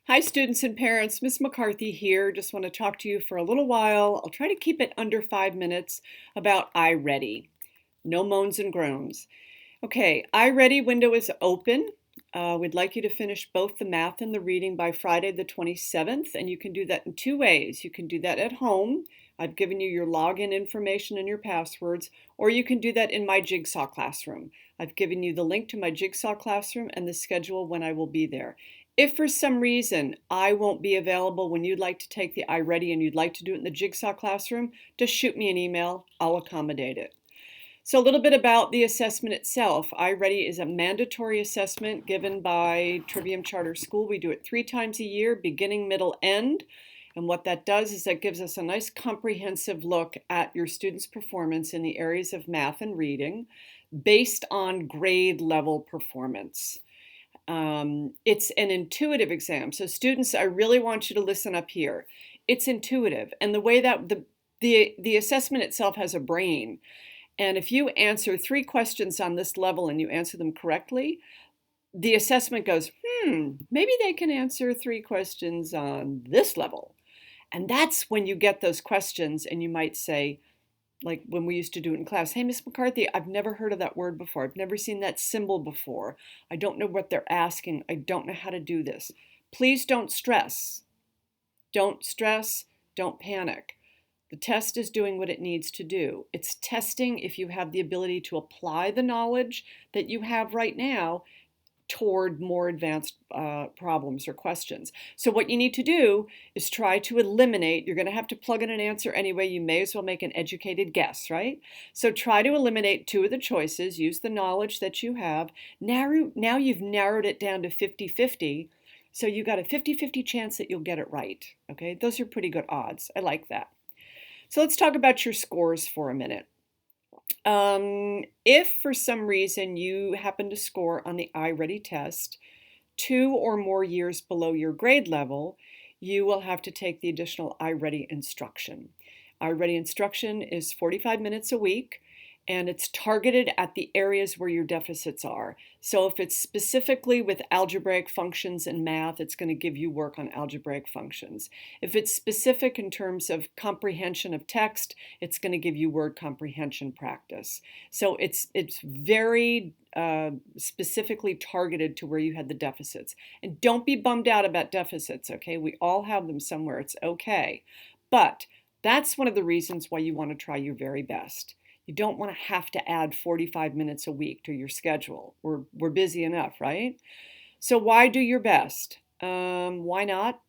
Hi, students and parents. Miss McCarthy here. Just want to talk to you for a little while. I'll try to keep it under 5 minutes about iReady. No moans and groans. Okay, iReady window is open. We'd like you to finish both the math and the reading by Friday the 27th, and you can do that in two ways. You can do that at home. I've given you your login information and your passwords, or you can do that in my Jigsaw classroom. I've given you the link to my Jigsaw classroom and the schedule when I will be there. If for some reason I won't be available when you'd like to take the iReady and you'd like to do it in the Jigsaw classroom, just shoot me an email. I'll accommodate it. So a little bit about the assessment itself. iReady is a mandatory assessment given by Trivium Charter School. We do it 3 times a year, beginning, middle, end. And what that does is that gives us a nice comprehensive look at your students' performance in the areas of math and reading based on grade level performance. It's an intuitive exam. So students, I really want you to listen up here. It's intuitive. And the way that the assessment itself has a brain. And if you answer 3 questions on this level and you answer them correctly, the assessment goes, maybe they can answer 3 questions on this level. And that's when you get those questions and you might say, like when we used to do it in class, hey, Miss McCarthy, I've never heard of that word before. I've never seen that symbol before. I don't know what they're asking. I don't know how to do this. Please don't stress. Don't stress. Don't panic. The test is doing what it needs to do. It's testing if you have the ability to apply the knowledge that you have right now toward more advanced problems or questions. So what you need to do is try to eliminate, you're going to have to plug in an answer anyway, you may as well make an educated guess, right? So try to eliminate 2 of the choices, use the knowledge that you have. Now you've narrowed it down to 50-50, so you got a 50-50 chance that you'll get it right, okay? Those are pretty good odds. I like that. So let's talk about your scores for a minute. If for some reason you happen to score on the iReady test 2 or more years below your grade level, you will have to take the additional iReady instruction. iReady instruction is 45 minutes a week, and it's targeted at the areas where your deficits are. So if it's specifically with algebraic functions and math, it's going to give you work on algebraic functions. If it's specific in terms of comprehension of text, it's going to give you word comprehension practice. So it's very specifically targeted to where you had the deficits. And don't be bummed out about deficits, okay? We all have them somewhere. It's okay. But that's one of the reasons why you want to try your very best. You don't want to have to add 45 minutes a week to your schedule. We're busy enough, right? So why do your best? Why not?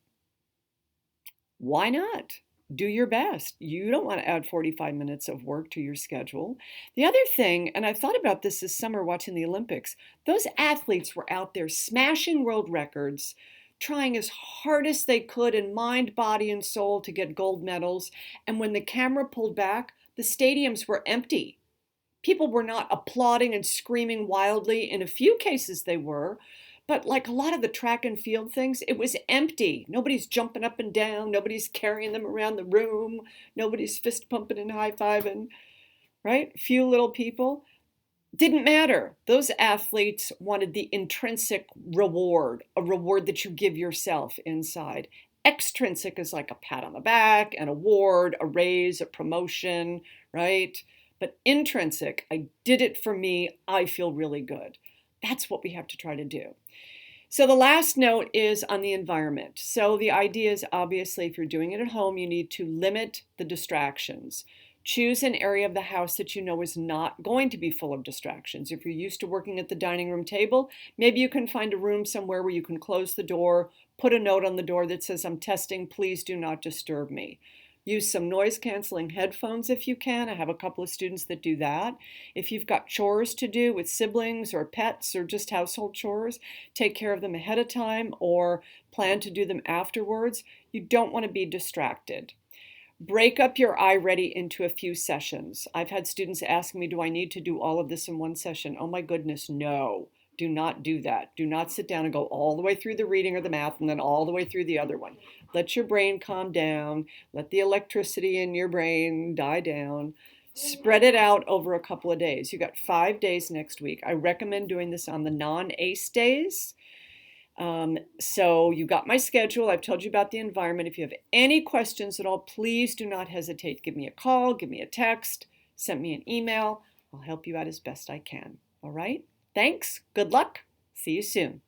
Why not? Do your best. You don't want to add 45 minutes of work to your schedule. The other thing, and I thought about this summer watching the Olympics, those athletes were out there smashing world records, trying as hard as they could in mind, body, and soul to get gold medals. And when the camera pulled back, the stadiums were empty. People were not applauding and screaming wildly. In a few cases they were, but like a lot of the track and field things, it was empty. Nobody's jumping up and down. Nobody's carrying them around the room. Nobody's fist pumping and high-fiving, right? Few little people. Didn't matter. Those athletes wanted the intrinsic reward, a reward that you give yourself inside. Extrinsic is like a pat on the back, an award, a raise, a promotion, right? But intrinsic, I did it for me, I feel really good. That's what we have to try to do. So the last note is on the environment. So the idea is obviously if you're doing it at home, you need to limit the distractions. Choose an area of the house that you know is not going to be full of distractions. If you're used to working at the dining room table, maybe you can find a room somewhere where you can close the door, put a note on the door that says, I'm testing, please do not disturb me. Use some noise-canceling headphones if you can. I have a couple of students that do that. If you've got chores to do with siblings or pets or just household chores, take care of them ahead of time or plan to do them afterwards. You don't want to be distracted. Break up your iReady into a few sessions. I've had students ask me, do I need to do all of this in one session? Oh my goodness, no. Do not do that. Do not sit down and go all the way through the reading or the math and then all the way through the other one. Let your brain calm down. Let the electricity in your brain die down. Spread it out over a couple of days. You got 5 days next week. I recommend doing this on the non-ACE days. So you got my schedule. I've told you about the environment. If you have any questions at all, please do not hesitate. Give me a call, give me a text, send me an email. I'll help you out as best I can. All right? Thanks. Good luck. See you soon.